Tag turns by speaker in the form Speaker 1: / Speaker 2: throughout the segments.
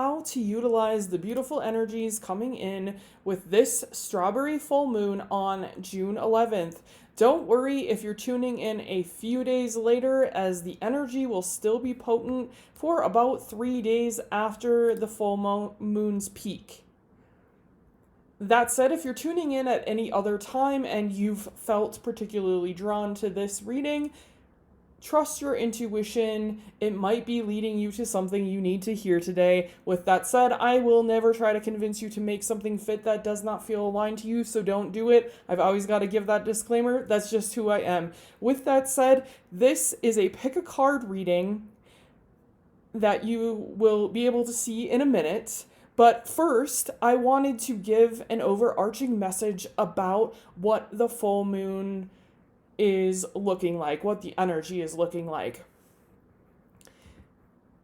Speaker 1: how to utilize the beautiful energies coming in with this strawberry full moon on June 11th. Don't worry if you're tuning in a few days later, as the energy will still be potent for about 3 days after the full moon's peak. That said, if you're tuning in at any other time and you've felt particularly drawn to this reading, trust your intuition. It might be leading you to something you need to hear today. With that said, I will never try to convince you to make something fit that does not feel aligned to you, so don't do it. I've always got to give that disclaimer. That's just who I am. With that said, this is a pick a card reading that you will be able to see in a minute. But first, I wanted to give an overarching message about what the full moon is looking like, what the energy is looking like.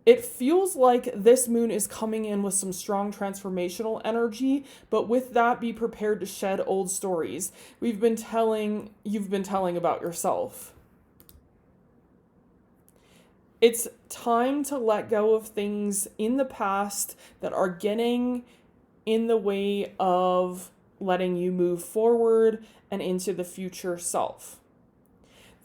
Speaker 1: It feels like this moon is coming in with some strong transformational energy, but with that, be prepared to shed old stories you've been telling about yourself. It's time to let go of things in the past that are getting in the way of letting you move forward and into the future self.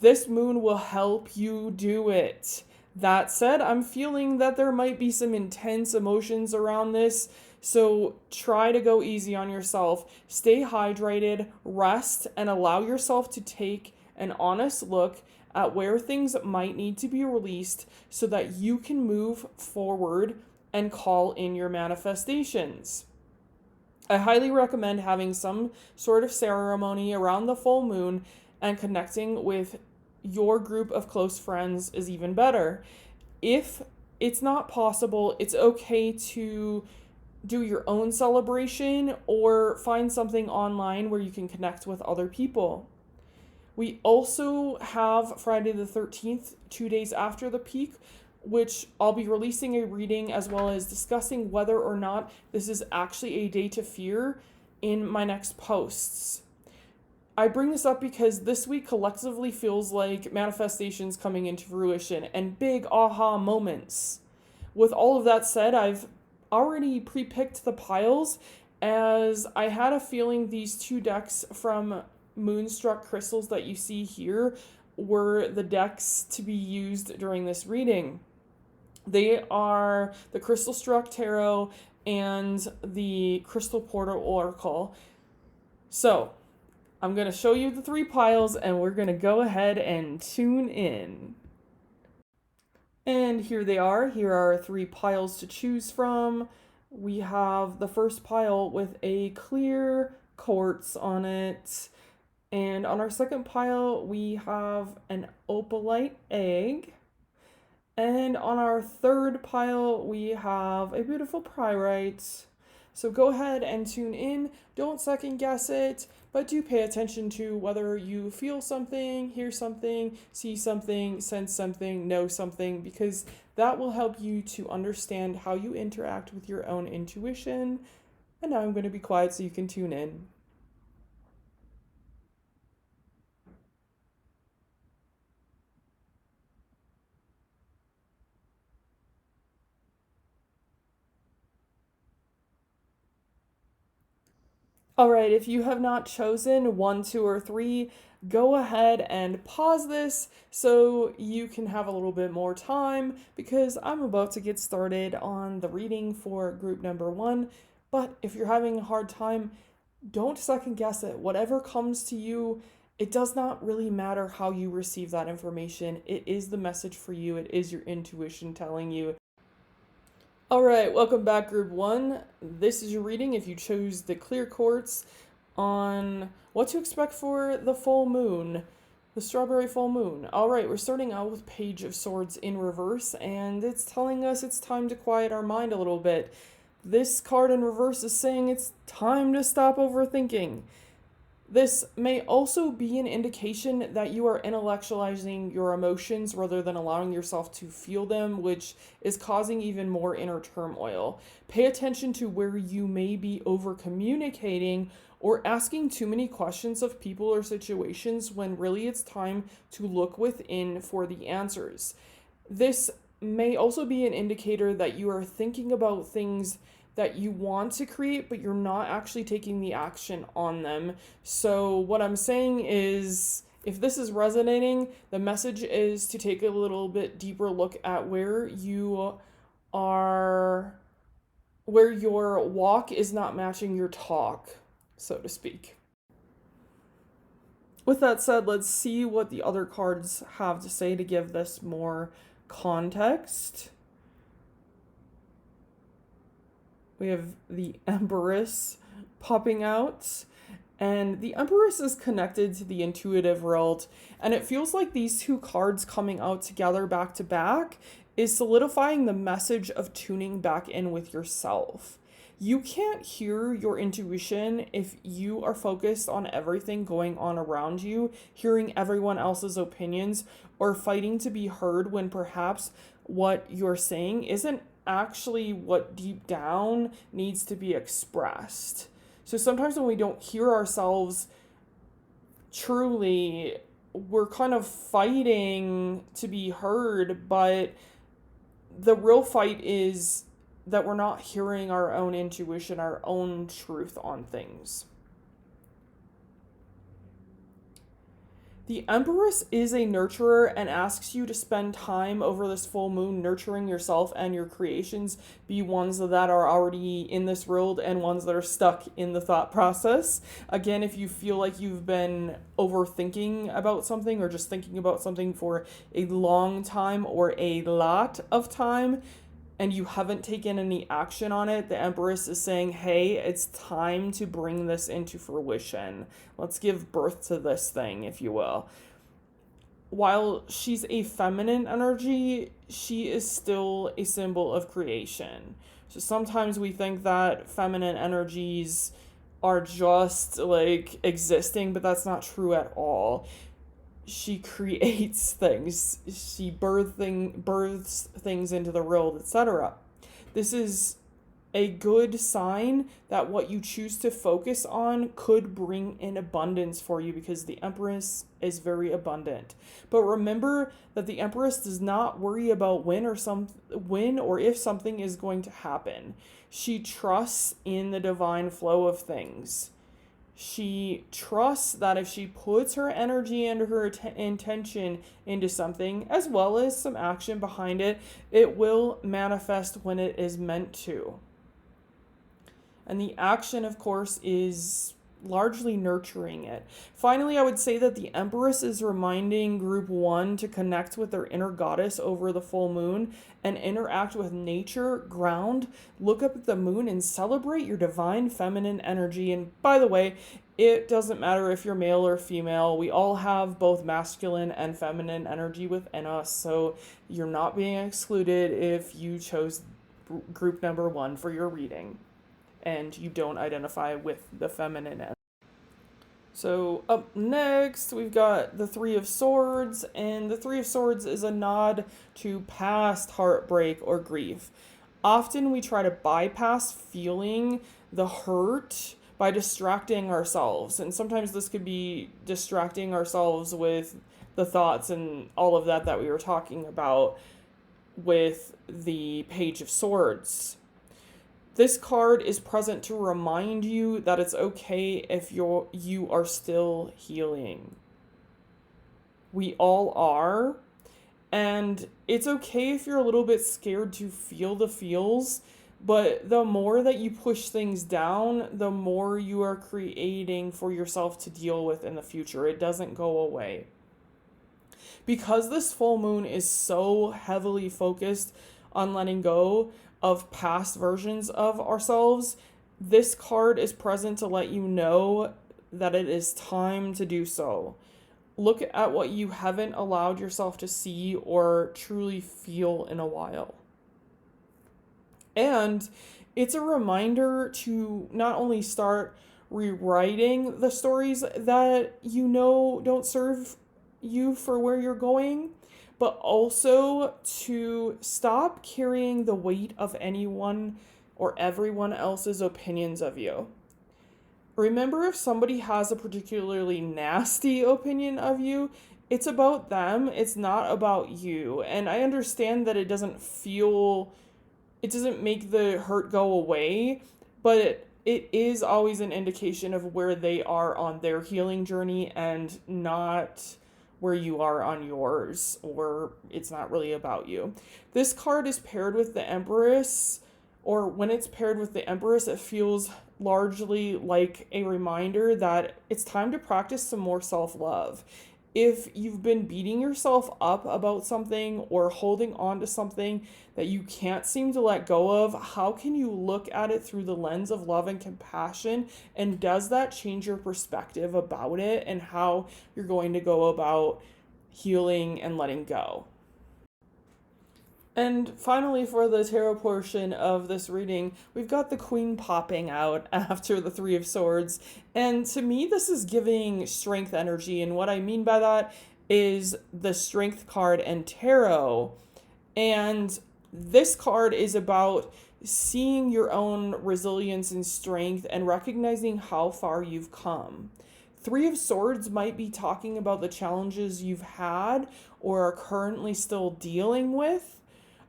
Speaker 1: This moon will help you do it. That said, I'm feeling that there might be some intense emotions around this, so try to go easy on yourself. Stay hydrated, rest, and allow yourself to take an honest look at where things might need to be released so that you can move forward and call in your manifestations. I highly recommend having some sort of ceremony around the full moon, and connecting with your group of close friends is even better. If it's not possible, it's okay to do your own celebration or find something online where you can connect with other people. We also have Friday the 13th, 2 days after the peak, which I'll be releasing a reading as well as discussing whether or not this is actually a day to fear in my next posts. I bring this up because this week collectively feels like manifestations coming into fruition and big aha moments. With all of that said, I've already pre-picked the piles, as I had a feeling these two decks from Moonstruck crystals that you see here were the decks to be used during this reading. They are the Crystal Struck Tarot and the Crystal Portal Oracle. So, I'm going to show you the three piles and we're going to go ahead and tune in. And here they are. Here are 3 piles to choose from. We have the first pile with a clear quartz on it. And on our second pile, we have an opalite egg. And on our third pile, we have a beautiful pyrite. So go ahead and tune in. Don't second guess it, but do pay attention to whether you feel something, hear something, see something, sense something, know something, because that will help you to understand how you interact with your own intuition. And now I'm going to be quiet so you can tune in. All right, if you have not chosen 1, 2, or 3, go ahead and pause this so you can have a little bit more time, because I'm about to get started on the reading for group number 1. But if you're having a hard time, don't second guess it. Whatever comes to you, it does not really matter how you receive that information. It is the message for you. It is your intuition telling you. Alright, welcome back group 1. This is your reading if you chose the clear quartz on what to expect for the full moon, the strawberry full moon. Alright, we're starting out with Page of Swords in reverse, and it's telling us it's time to quiet our mind a little bit. This card in reverse is saying it's time to stop overthinking. This may also be an indication that you are intellectualizing your emotions rather than allowing yourself to feel them, which is causing even more inner turmoil. Pay attention to where you may be over-communicating or asking too many questions of people or situations when really it's time to look within for the answers. This may also be an indicator that you are thinking about things that you want to create, but you're not actually taking the action on them. So, what I'm saying is, if this is resonating, the message is to take a little bit deeper look at where you are, where your walk is not matching your talk, so to speak. With that said, let's see what the other cards have to say to give this more context. We have the Empress popping out, and the Empress is connected to the intuitive world, and it feels like these two cards coming out together back to back is solidifying the message of tuning back in with yourself. You can't hear your intuition if you are focused on everything going on around you, hearing everyone else's opinions, or fighting to be heard when perhaps what you're saying isn't actually what deep down needs to be expressed. So sometimes when we don't hear ourselves truly, we're kind of fighting to be heard, but the real fight is that we're not hearing our own intuition, our own truth on things. The Empress is a nurturer and asks you to spend time over this full moon nurturing yourself and your creations, be ones that are already in this world and ones that are stuck in the thought process. Again, if you feel like you've been overthinking about something or just thinking about something for a long time or a lot of time, and you haven't taken any action on it, the Empress is saying, hey, it's time to bring this into fruition. Let's give birth to this thing, if you will. While she's a feminine energy, she is still a symbol of creation. So sometimes we think that feminine energies are just like existing, but that's not true at all. She creates things, she births things into the world, etc. This is a good sign that what you choose to focus on could bring in abundance for you, because the Empress is very abundant. But remember that the Empress does not worry about when or if something is going to happen. She trusts in the divine flow of things. She trusts that if she puts her energy and her intention into something, as well as some action behind it, it will manifest when it is meant to. And the action, of course, is largely nurturing it. Finally, I would say that the Empress is reminding group 1 to connect with their inner goddess over the full moon and interact with nature, ground, look up at the moon and celebrate your divine feminine energy. And by the way, it doesn't matter if you're male or female. We all have both masculine and feminine energy within us, so you're not being excluded if you chose group number 1 for your reading and you don't identify with the feminine energy. So up next, we've got the Three of Swords, and the Three of Swords is a nod to past heartbreak or grief. Often we try to bypass feeling the hurt by distracting ourselves, and sometimes this could be distracting ourselves with the thoughts and all of that we were talking about with the Page of Swords. This card is present to remind you that it's okay if you are still healing. We all are, and it's okay if you're a little bit scared to feel the feels, but the more that you push things down, the more you are creating for yourself to deal with in the future. It doesn't go away. Because this full moon is so heavily focused on letting go of past versions of ourselves, this card is present to let you know that it is time to do so. Look at what you haven't allowed yourself to see or truly feel in a while. And it's a reminder to not only start rewriting the stories that you know don't serve you for where you're going, but also to stop carrying the weight of anyone or everyone else's opinions of you. Remember, if somebody has a particularly nasty opinion of you, It's about them, it's not about you. And I understand that it doesn't make the hurt go away, but it is always an indication of where they are on their healing journey and not where you are on yours, or it's not really about you. This card is paired with the Empress, or when it's paired with the Empress, it feels largely like a reminder that it's time to practice some more self love. If you've been beating yourself up about something or holding on to something that you can't seem to let go of, how can you look at it through the lens of love and compassion? And does that change your perspective about it and how you're going to go about healing and letting go? And finally, for the tarot portion of this reading, we've got the Queen popping out after the Three of Swords. And to me, this is giving strength energy. And what I mean by that is the Strength card and tarot. And this card is about seeing your own resilience and strength and recognizing how far you've come. Three of Swords might be talking about the challenges you've had or are currently still dealing with.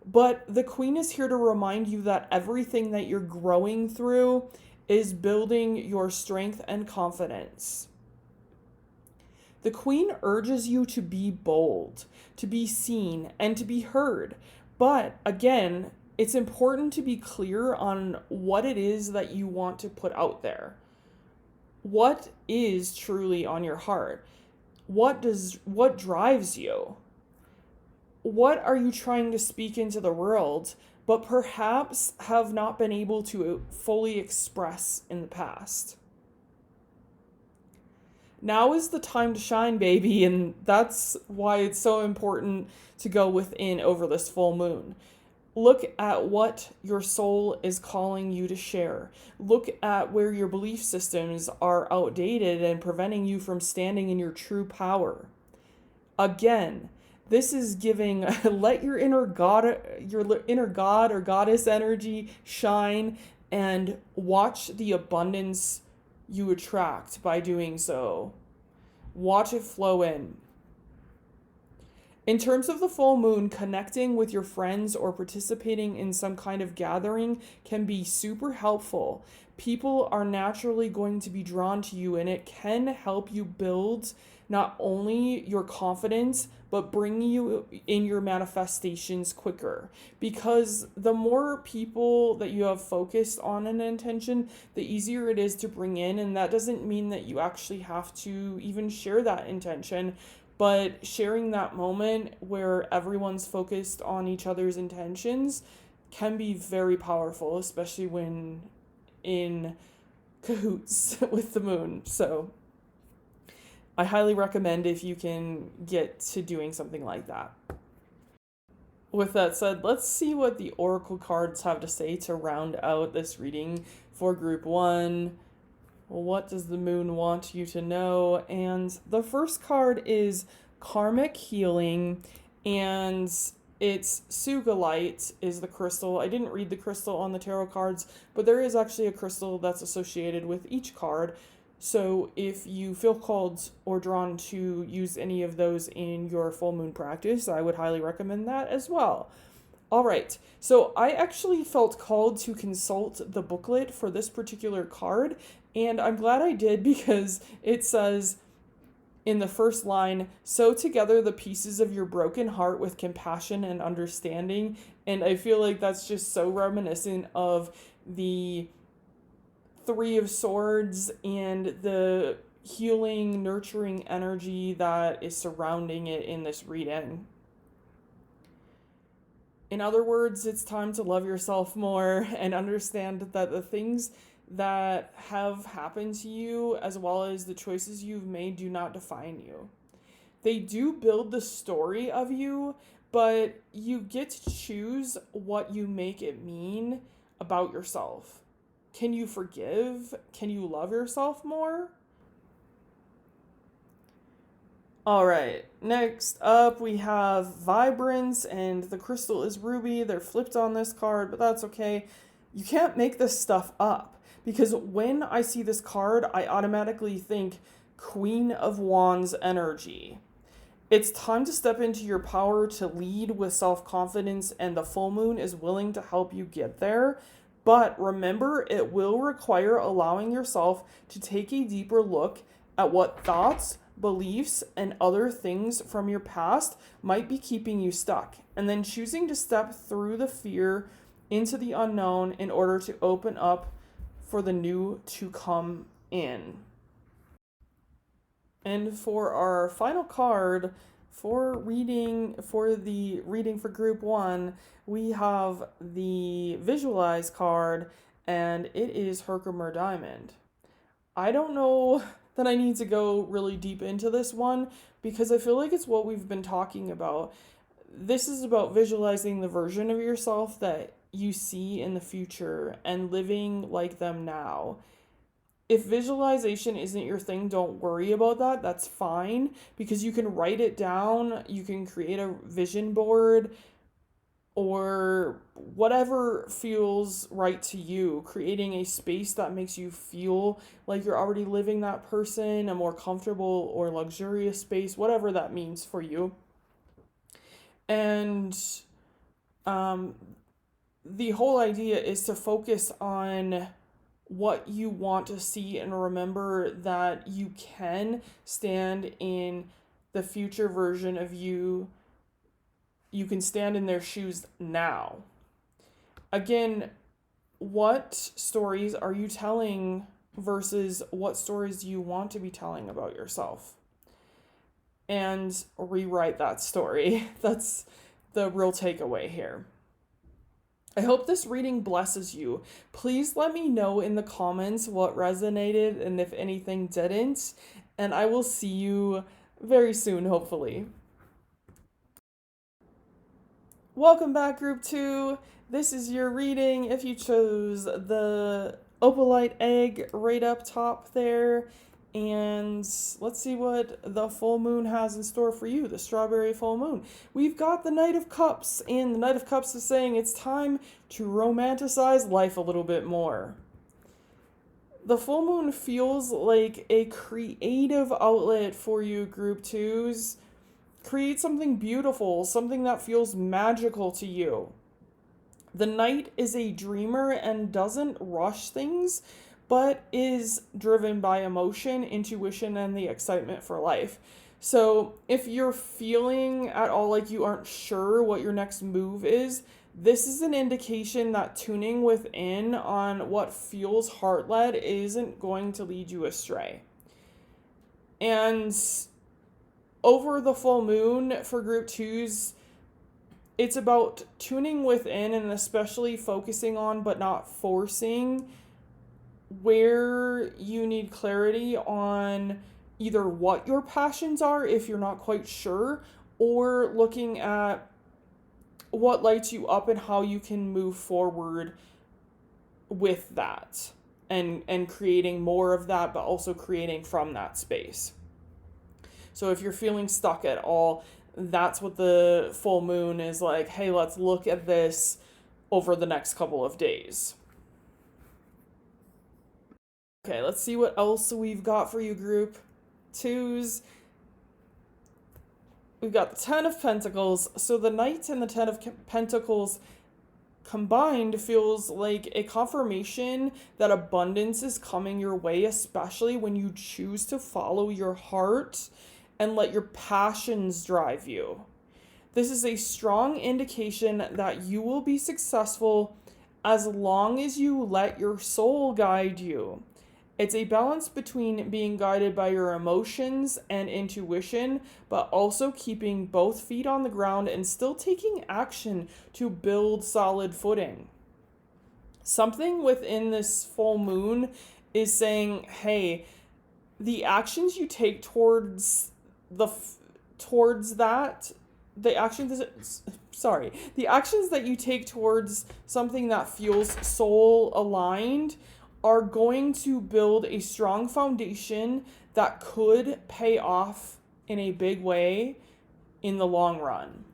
Speaker 1: But the Queen is here to remind you that everything that you're growing through is building your strength and confidence. The Queen urges you to be bold, to be seen, and to be heard. But again, it's important to be clear on what it is that you want to put out there. What is truly on your heart? What drives you? What are you trying to speak into the world, but perhaps have not been able to fully express in the past? Now is the time to shine, baby, and that's why it's so important to go within over this full moon. Look at what your soul is calling you to share. Look at where your belief systems are outdated and preventing you from standing in your true power. Again, this is giving, let your inner god or goddess energy shine and watch the abundance you attract by doing so. Watch it flow in. In terms of the full moon, connecting with your friends or participating in some kind of gathering can be super helpful. People are naturally going to be drawn to you, and it can help you build not only your confidence, but bring you in your manifestations quicker. Because the more people that you have focused on an intention, the easier it is to bring in. And that doesn't mean that you actually have to even share that intention, but sharing that moment where everyone's focused on each other's intentions can be very powerful, especially when in cahoots with the moon. So I highly recommend if you can get to doing something like that. With that said, let's see what the oracle cards have to say to round out this reading for group 1. What does the moon want you to know? And the first card is Karmic Healing, and it's Sugalite is the crystal. I didn't read the crystal on the tarot cards, but there is actually a crystal that's associated with each card. So if you feel called or drawn to use any of those in your full moon practice, I would highly recommend that as well. All right, so I actually felt called to consult the booklet for this particular card, and I'm glad I did because it says in the first line, sew together the pieces of your broken heart with compassion and understanding. And I feel like that's just so reminiscent of the Three of Swords and the healing, nurturing energy that is surrounding it in this reading. In other words, it's time to love yourself more and understand that the things that have happened to you, as well as the choices you've made, do not define you. They do build the story of you, but you get to choose what you make it mean about yourself. Can you forgive? Can you love yourself more? All right, next up we have Vibrance, and the crystal is ruby. They're flipped on this card, but that's okay. You can't make this stuff up, because when I see this card, I automatically think Queen of Wands energy. It's time to step into your power to lead with self confidence, and the full moon is willing to help you get there. But remember, it will require allowing yourself to take a deeper look at what thoughts, beliefs, and other things from your past might be keeping you stuck, and then choosing to step through the fear into the unknown in order to open up for the new to come in. And for our final card for the reading for group 1, we have the visualize card, and it is Herkimer Diamond. I don't know that I need to go really deep into this one because I feel like it's what we've been talking about. This is about visualizing the version of yourself that you see in the future and living like them now. If visualization isn't your thing, don't worry about that. That's fine because you can write it down, you can create a vision board or whatever feels right to you, creating a space that makes you feel like you're already living that person, a more comfortable or luxurious space, whatever that means for you. And the whole idea is to focus on what you want to see and remember that you can stand in the future version of you. You can stand in their shoes now. Again, what stories are you telling versus what stories do you want to be telling about yourself? And rewrite that story. That's the real takeaway here. I hope this reading blesses you. Please let me know in the comments what resonated and if anything didn't. And I will see you very soon, hopefully. Welcome back, Group 2. This is your reading if you chose the opalite egg right up top there. And let's see what the full moon has in store for you, the strawberry full moon. We've got the Knight of Cups, and the Knight of Cups is saying it's time to romanticize life a little bit more. The full moon feels like a creative outlet for you, Group 2s. Create something beautiful, something that feels magical to you. The Knight is a dreamer and doesn't rush things, but is driven by emotion, intuition, and the excitement for life. So if you're feeling at all like you aren't sure what your next move is, this is an indication that tuning within on what feels heart-led isn't going to lead you astray. And over the full moon for Group 2s, it's about tuning within and especially focusing on but not forcing where you need clarity on either what your passions are if you're not quite sure, or looking at what lights you up and how you can move forward with that and creating more of that, but also creating from that space. So if you're feeling stuck at all, that's what the full moon is like. Hey, let's look at this over the next couple of days. Okay, let's see what else we've got for you, Group 2s. We've got the Ten of Pentacles. So the Knight and the Ten of Pentacles combined feels like a confirmation that abundance is coming your way, especially when you choose to follow your heart and let your passions drive you. This is a strong indication that you will be successful as long as you let your soul guide you. It's a balance between being guided by your emotions and intuition, but also keeping both feet on the ground and still taking action to build solid footing. Something within this full moon is saying, hey, the actions you take towards the actions that you take towards something that feels soul aligned are going to build a strong foundation that could pay off in a big way in the long run.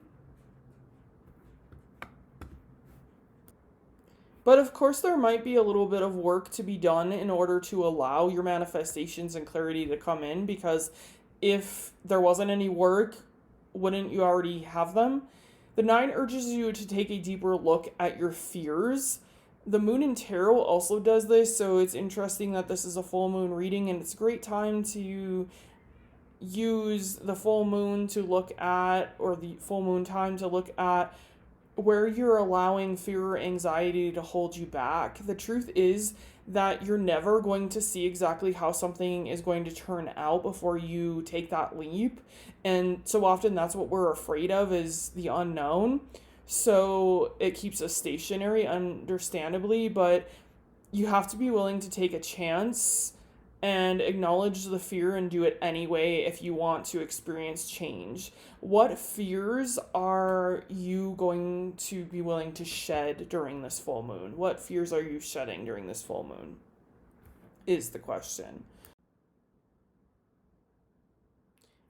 Speaker 1: But of course, there might be a little bit of work to be done in order to allow your manifestations and clarity to come in, because if there wasn't any work, wouldn't you already have them? The 9 urges you to take a deeper look at your fears. The moon in tarot also does this, so it's interesting that this is a full moon reading, and it's a great time to use the full moon to look at, or the full moon time to look at where you're allowing fear or anxiety to hold you back. The truth is that you're never going to see exactly how something is going to turn out before you take that leap. And so often that's what we're afraid of, is the unknown. So it keeps us stationary, understandably, but you have to be willing to take a chance and acknowledge the fear and do it anyway if you want to experience change. What fears are you going to be willing to shed during this full moon? What fears are you shedding during this full moon? Is the question.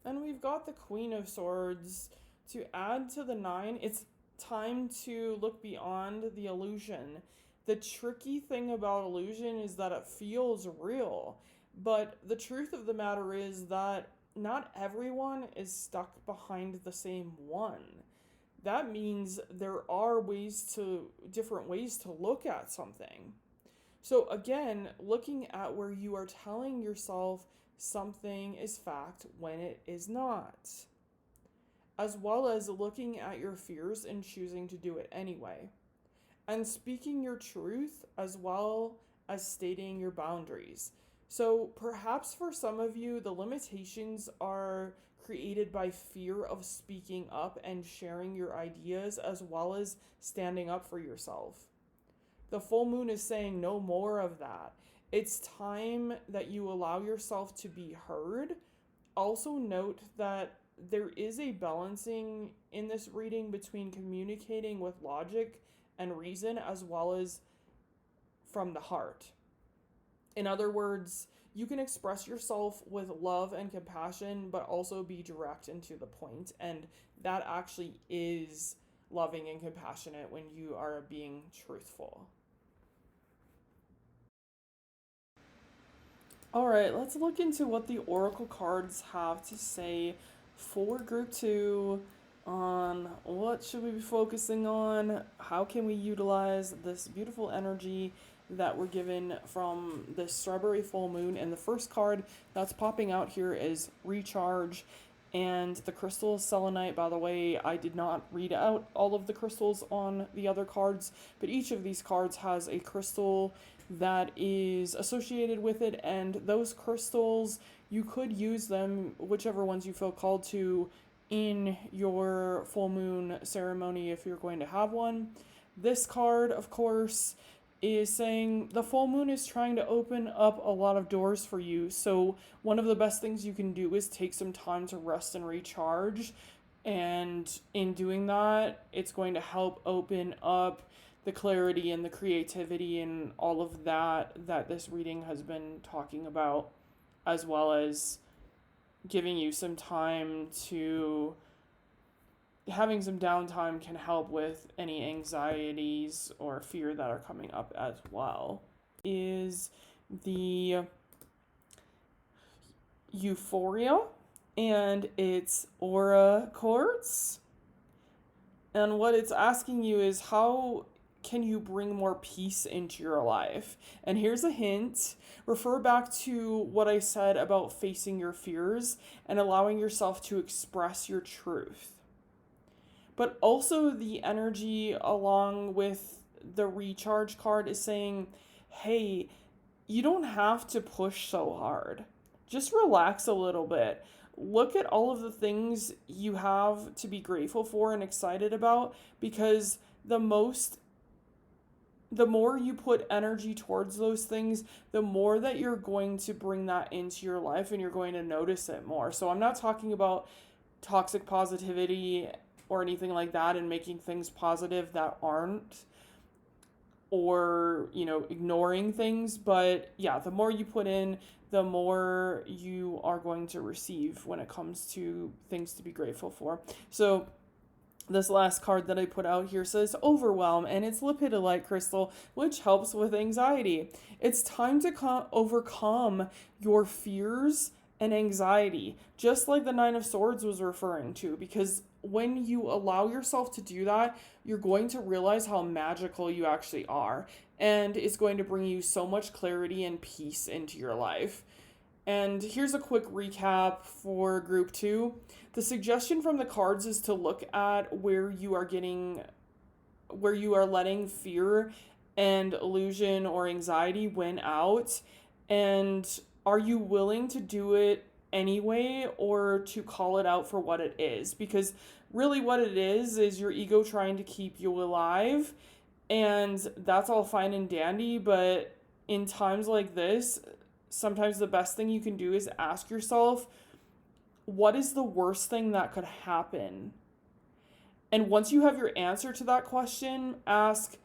Speaker 1: And we've got the Queen of Swords. To add to the 9, it's time to look beyond the illusion. The tricky thing about illusion is that it feels real. But the truth of the matter is that not everyone is stuck behind the same one. That means there are different ways to look at something. So again, looking at where you are telling yourself something is fact when it is not. As well as looking at your fears and choosing to do it anyway. And speaking your truth as well as stating your boundaries. So perhaps for some of you, the limitations are created by fear of speaking up and sharing your ideas, as well as standing up for yourself. The full moon is saying no more of that. It's time that you allow yourself to be heard. Also note that there is a balancing in this reading between communicating with logic and reason, as well as from the heart. In other words, you can express yourself with love and compassion, but also be direct and to the point. And that actually is loving and compassionate when you are being truthful. All right, let's look into what the Oracle cards have to say for Group 2 on what should we be focusing on, how can we utilize this beautiful energy that we're given from the strawberry full moon. And the first card that's popping out here is Recharge, and the crystal selenite. By the way, I did not read out all of the crystals on the other cards, but each of these cards has a crystal that is associated with it, and those crystals, you could use them, whichever ones you feel called to, in your full moon ceremony if you're going to have one. This card, of course, is saying the full moon is trying to open up a lot of doors for you. So one of the best things you can do is take some time to rest and recharge. And in doing that, it's going to help open up the clarity and the creativity and all of that this reading has been talking about, as well as giving you some time to having some downtime can help with any anxieties or fear that are coming up as well. Is the Euphoria, and it's Aura Quartz. And what it's asking you is, how can you bring more peace into your life? And here's a hint. Refer back to what I said about facing your fears and allowing yourself to express your truth. But also the energy along with the Recharge card is saying, hey, you don't have to push so hard. Just relax a little bit. Look at all of the things you have to be grateful for and excited about, because the more you put energy towards those things, the more that you're going to bring that into your life and you're going to notice it more. So I'm not talking about toxic positivity or anything like that and making things positive that aren't, or, ignoring things. But yeah, the more you put in, the more you are going to receive when it comes to things to be grateful for. So this last card that I put out here says Overwhelm, and it's Lepidolite crystal, which helps with anxiety. It's time to overcome your fears and anxiety, just like the Nine of Swords was referring to, because when you allow yourself to do that, you're going to realize how magical you actually are, and it's going to bring you so much clarity and peace into your life. And here's a quick recap for group 2. The suggestion from the cards is to look at where you are letting fear and illusion or anxiety win out, and are you willing to do it anyway, or to call it out for what it is? Because really what it is your ego trying to keep you alive, and that's all fine and dandy, but in times like this, sometimes the best thing you can do is ask yourself, what is the worst thing that could happen? And once you have your answer to that question, ask,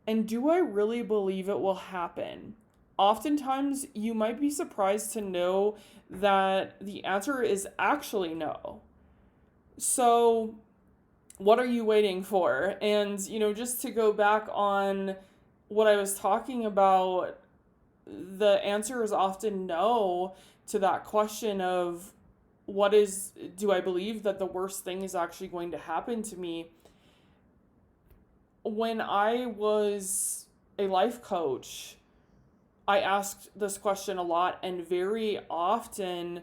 Speaker 1: and do I really believe it will happen? Oftentimes, you might be surprised to know that the answer is actually no. So, what are you waiting for? And, just to go back on what I was talking about, the answer is often no to that question of, do I believe that the worst thing is actually going to happen to me? When I was a life coach, I asked this question a lot, and very often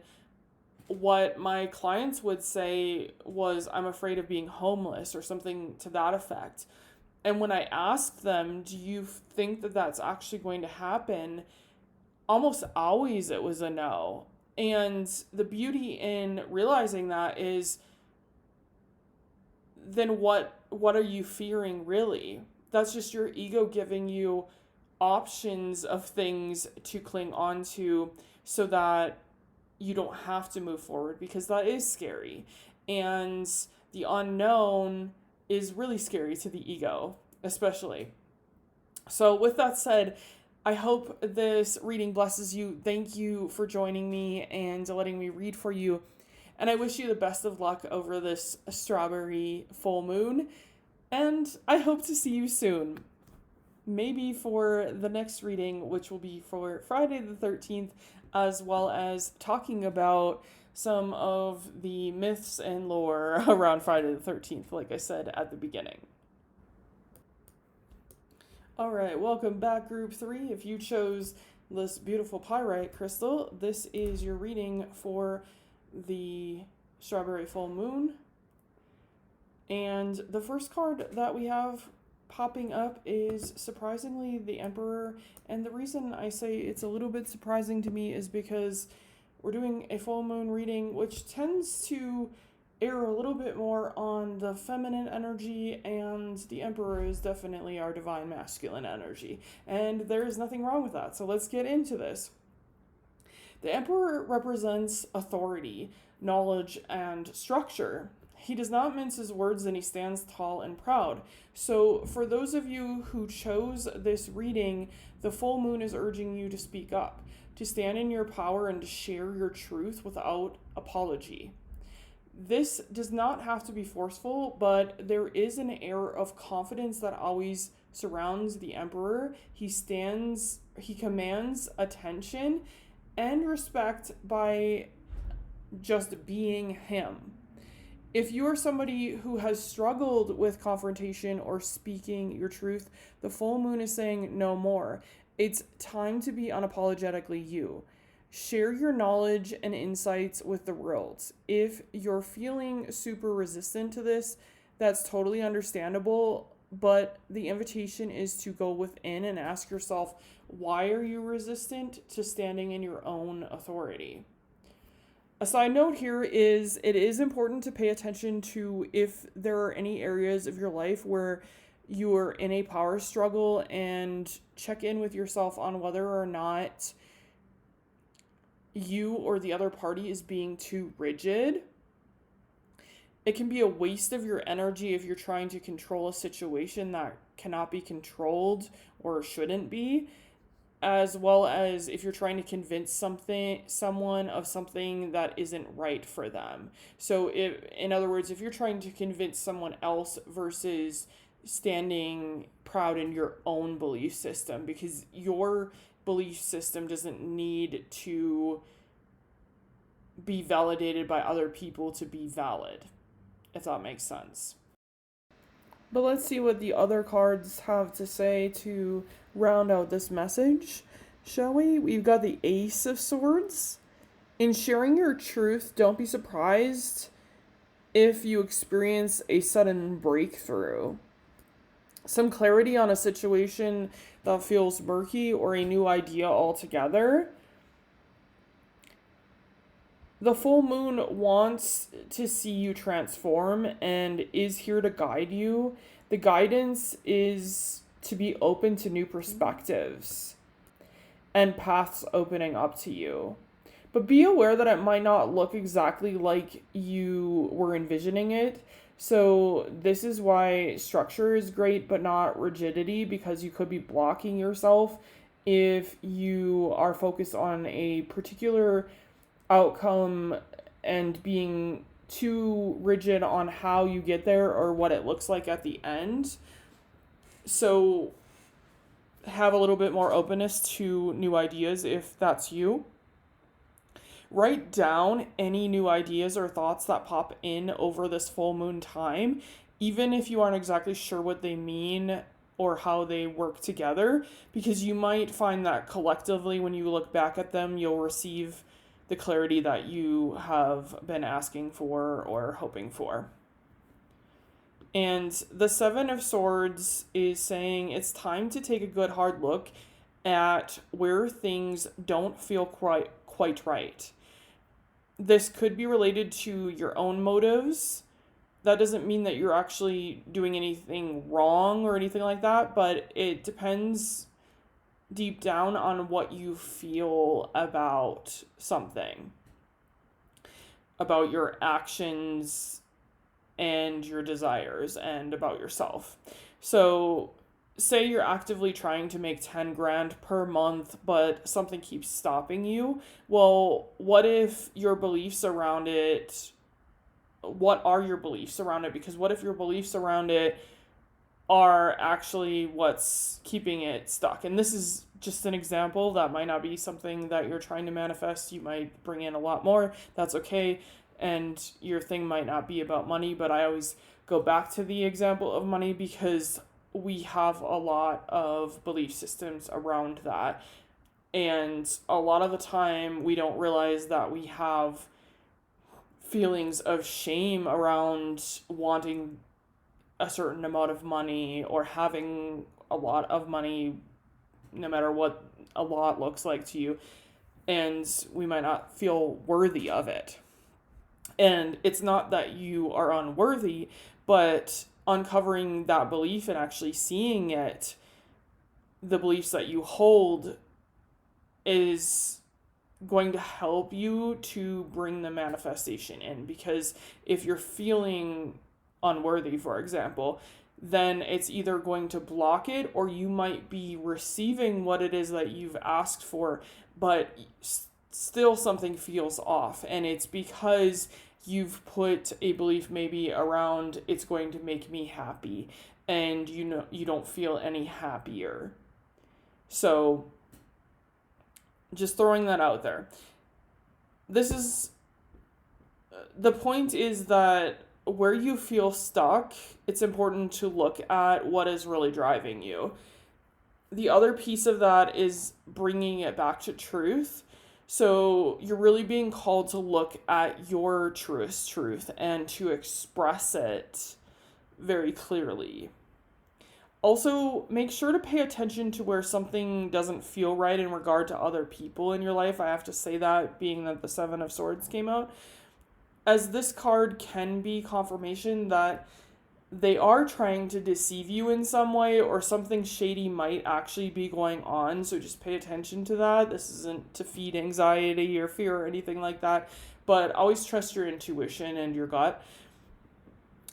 Speaker 1: what my clients would say was, I'm afraid of being homeless, or something to that effect. And when I asked them, do you think that that's actually going to happen? Almost always it was a no. And the beauty in realizing that is, then what are you fearing really? That's just your ego giving you options of things to cling on to so that you don't have to move forward, because that is scary. And the unknown is really scary to the ego, especially. So with that said, I hope this reading blesses you. Thank you for joining me and letting me read for you. And I wish you the best of luck over this strawberry full moon. And I hope to see you soon. Maybe for the next reading, which will be for Friday the 13th, as well as talking about some of the myths and lore around Friday the 13th, like I said at the beginning. All right, welcome back, group 3. If you chose this beautiful pyrite crystal, this is your reading for the strawberry full moon. And the first card that we have popping up is surprisingly the Emperor. And the reason I say it's a little bit surprising to me is because we're doing a full moon reading, which tends to err a little bit more on the feminine energy, and the Emperor is definitely our divine masculine energy. And there is nothing wrong with that. So let's get into this. The Emperor represents authority, knowledge, and structure. He does not mince his words, and he stands tall and proud. So for those of you who chose this reading, the full moon is urging you to speak up, to stand in your power, and to share your truth without apology. This does not have to be forceful, but there is an air of confidence that always surrounds the Emperor. He commands attention and respect by just being him. If you are somebody who has struggled with confrontation or speaking your truth, the full moon is saying no more. It's time to be unapologetically you. Share your knowledge and insights with the world. If you're feeling super resistant to this, that's totally understandable, but the invitation is to go within and ask yourself, why are you resistant to standing in your own authority? A side note here is it is important to pay attention to if there are any areas of your life where you are in a power struggle, and check in with yourself on whether or not you or the other party is being too rigid. It can be a waste of your energy if you're trying to control a situation that cannot be controlled or shouldn't be, as well as if you're trying to convince someone of something that isn't right for them. So in other words, if you're trying to convince someone else versus standing proud in your own belief system, because your belief system doesn't need to be validated by other people to be valid, if that makes sense. But let's see what the other cards have to say to round out this message, shall we? We've got the Ace of Swords. In sharing your truth, don't be surprised if you experience a sudden breakthrough. Some clarity on a situation that feels murky or a new idea altogether. The full moon wants to see you transform and is here to guide you. The guidance is to be open to new perspectives and paths opening up to you. But be aware that it might not look exactly like you were envisioning it. So this is why structure is great, but not rigidity, because you could be blocking yourself if you are focused on a particular outcome and being too rigid on how you get there or what it looks like at the end. So have a little bit more openness to new ideas if that's you. Write down any new ideas or thoughts that pop in over this full moon time, even if you aren't exactly sure what they mean or how they work together, because you might find that collectively when you look back at them, you'll receive the clarity that you have been asking for or hoping for. And the Seven of Swords is saying it's time to take a good hard look at where things don't feel quite right. This could be related to your own motives. That doesn't mean that you're actually doing anything wrong or anything like that, but it depends deep down on what you feel about something, about your actions and your desires and about yourself. So say you're actively trying to make 10 grand per month, but something keeps stopping you. Well, what if your beliefs around it, what are your beliefs around it? Because what if your beliefs around it are actually what's keeping it stuck? And this is just an example. That might not be something that you're trying to manifest. You might bring in a lot more. That's okay. And your thing might not be about money, but I always go back to the example of money because we have a lot of belief systems around that. And a lot of the time we don't realize that we have feelings of shame around wanting a certain amount of money or having a lot of money, no matter what a lot looks like to you. And we might not feel worthy of it. And it's not that you are unworthy, but uncovering that belief and actually seeing it, the beliefs that you hold, is going to help you to bring the manifestation in. Because if you're feeling unworthy, for example, then it's either going to block it or you might be receiving what it is that you've asked for, but still something feels off. And it's because you've put a belief maybe around it's going to make me happy, and you don't feel any happier. So just throwing that out there. This is the point, is that where you feel stuck, it's important to look at what is really driving you. The other piece of that is bringing it back to truth. So you're really being called to look at your truest truth and to express it very clearly. Also, make sure to pay attention to where something doesn't feel right in regard to other people in your life. I have to say that, being that the Seven of Swords came out, as this card can be confirmation that they are trying to deceive you in some way, or something shady might actually be going on. So just pay attention to that. This isn't to feed anxiety or fear or anything like that, but always trust your intuition and your gut.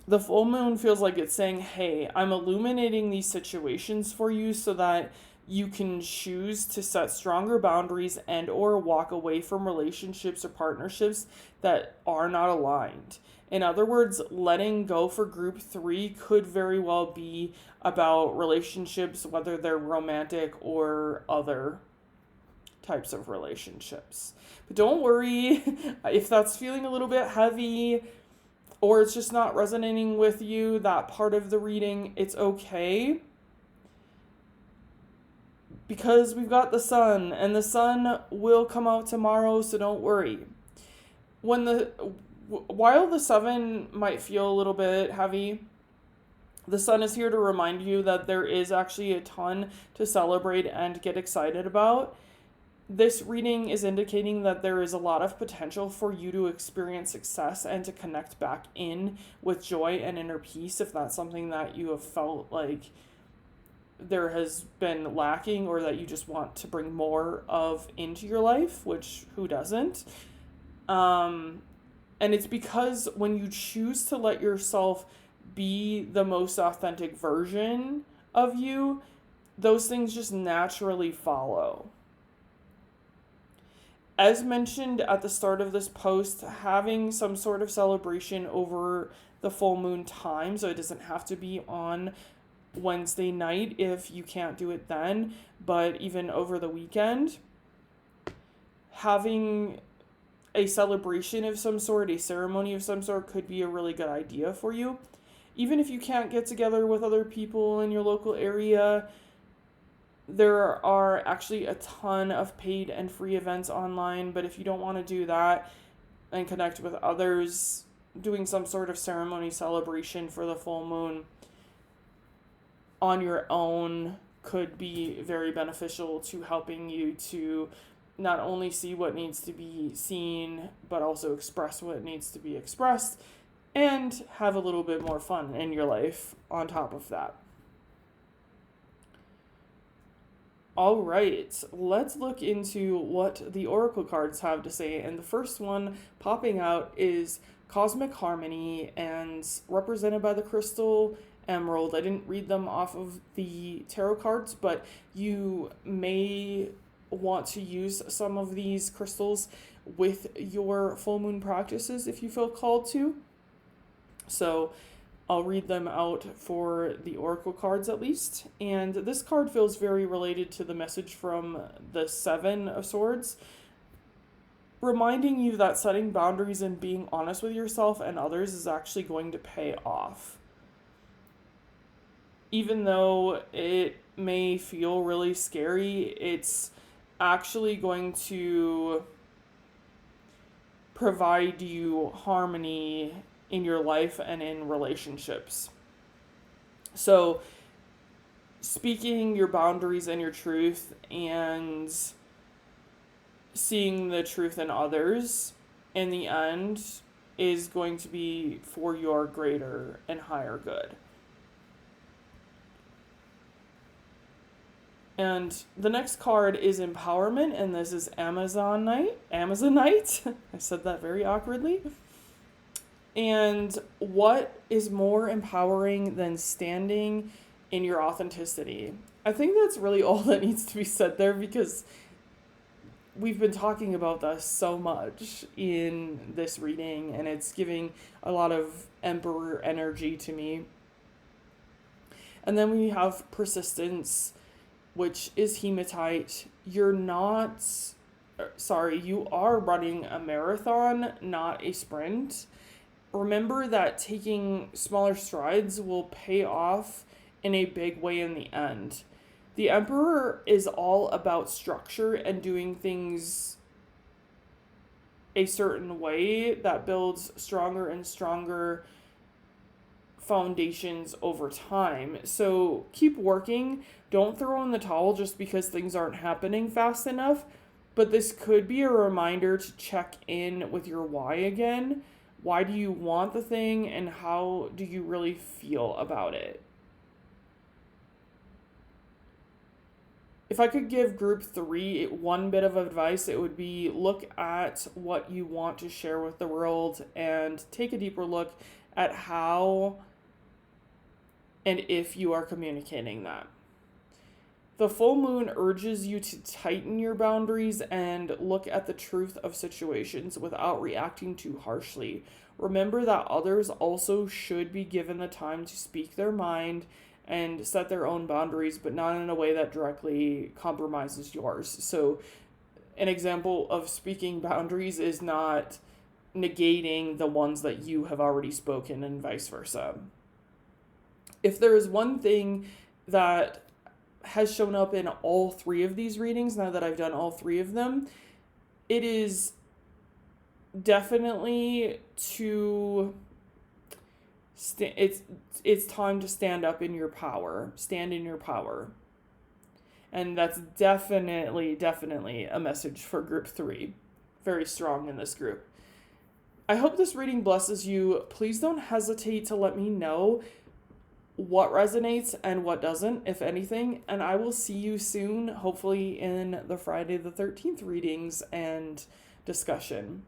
Speaker 1: The full moon feels like it's saying, hey, I'm illuminating these situations for you so that you can choose to set stronger boundaries and or walk away from relationships or partnerships that are not aligned. In other words, letting go for group 3 could very well be about relationships, whether they're romantic or other types of relationships. But don't worry if that's feeling a little bit heavy or it's just not resonating with you, that part of the reading, it's okay. Because we've got the sun, and the sun will come out tomorrow, so don't worry. While the 7 might feel a little bit heavy, the sun is here to remind you that there is actually a ton to celebrate and get excited about. This reading is indicating that there is a lot of potential for you to experience success and to connect back in with joy and inner peace if that's something that you have felt like there has been lacking or that you just want to bring more of into your life, which who doesn't? And it's because when you choose to let yourself be the most authentic version of you, those things just naturally follow. As mentioned at the start of this post, having some sort of celebration over the full moon time, so it doesn't have to be on Wednesday night if you can't do it then, but even over the weekend, having a celebration of some sort, a ceremony of some sort could be a really good idea for you. Even if you can't get together with other people in your local area, there are actually a ton of paid and free events online, but if you don't want to do that and connect with others, doing some sort of ceremony celebration for the full moon on your own could be very beneficial to helping you to not only see what needs to be seen, but also express what needs to be expressed and have a little bit more fun in your life on top of that. All right, let's look into what the oracle cards have to say. And the first one popping out is Cosmic Harmony, and represented by the crystal emerald. I didn't read them off of the tarot cards, but you may want to use some of these crystals with your full moon practices if you feel called to. So I'll read them out for the oracle cards at least. And this card feels very related to the message from the 7 of Swords, reminding you that setting boundaries and being honest with yourself and others is actually going to pay off. Even though it may feel really scary, it's actually going to provide you harmony in your life and in relationships. So speaking your boundaries and your truth and seeing the truth in others in the end is going to be for your greater and higher good. And the next card is Empowerment, and this is Amazonite. I said that very awkwardly. And what is more empowering than standing in your authenticity? I think that's really all that needs to be said there, because we've been talking about this so much in this reading, and it's giving a lot of Emperor energy to me. And then we have Persistence, which is Hematite. You are running a marathon, not a sprint. Remember that taking smaller strides will pay off in a big way in the end. The Emperor is all about structure and doing things a certain way that builds stronger and stronger foundations over time. So keep working. Don't throw in the towel just because things aren't happening fast enough. But this could be a reminder to check in with your why again. Why do you want the thing, and how do you really feel about it? If I could give group 3 one bit of advice, it would be look at what you want to share with the world and take a deeper look at how and if you are communicating that. The full moon urges you to tighten your boundaries and look at the truth of situations without reacting too harshly. Remember that others also should be given the time to speak their mind and set their own boundaries, but not in a way that directly compromises yours. So an example of speaking boundaries is not negating the ones that you have already spoken and vice versa. If there is one thing that has shown up in all three of these readings, now that I've done all three of them, it is definitely to it's time to stand up in your power, stand in your power. And that's definitely a message for group 3. Very strong in this group. I hope this reading blesses you. Please don't hesitate to let me know what resonates and what doesn't, if anything. And I will see you soon, hopefully in the Friday the 13th readings and discussion.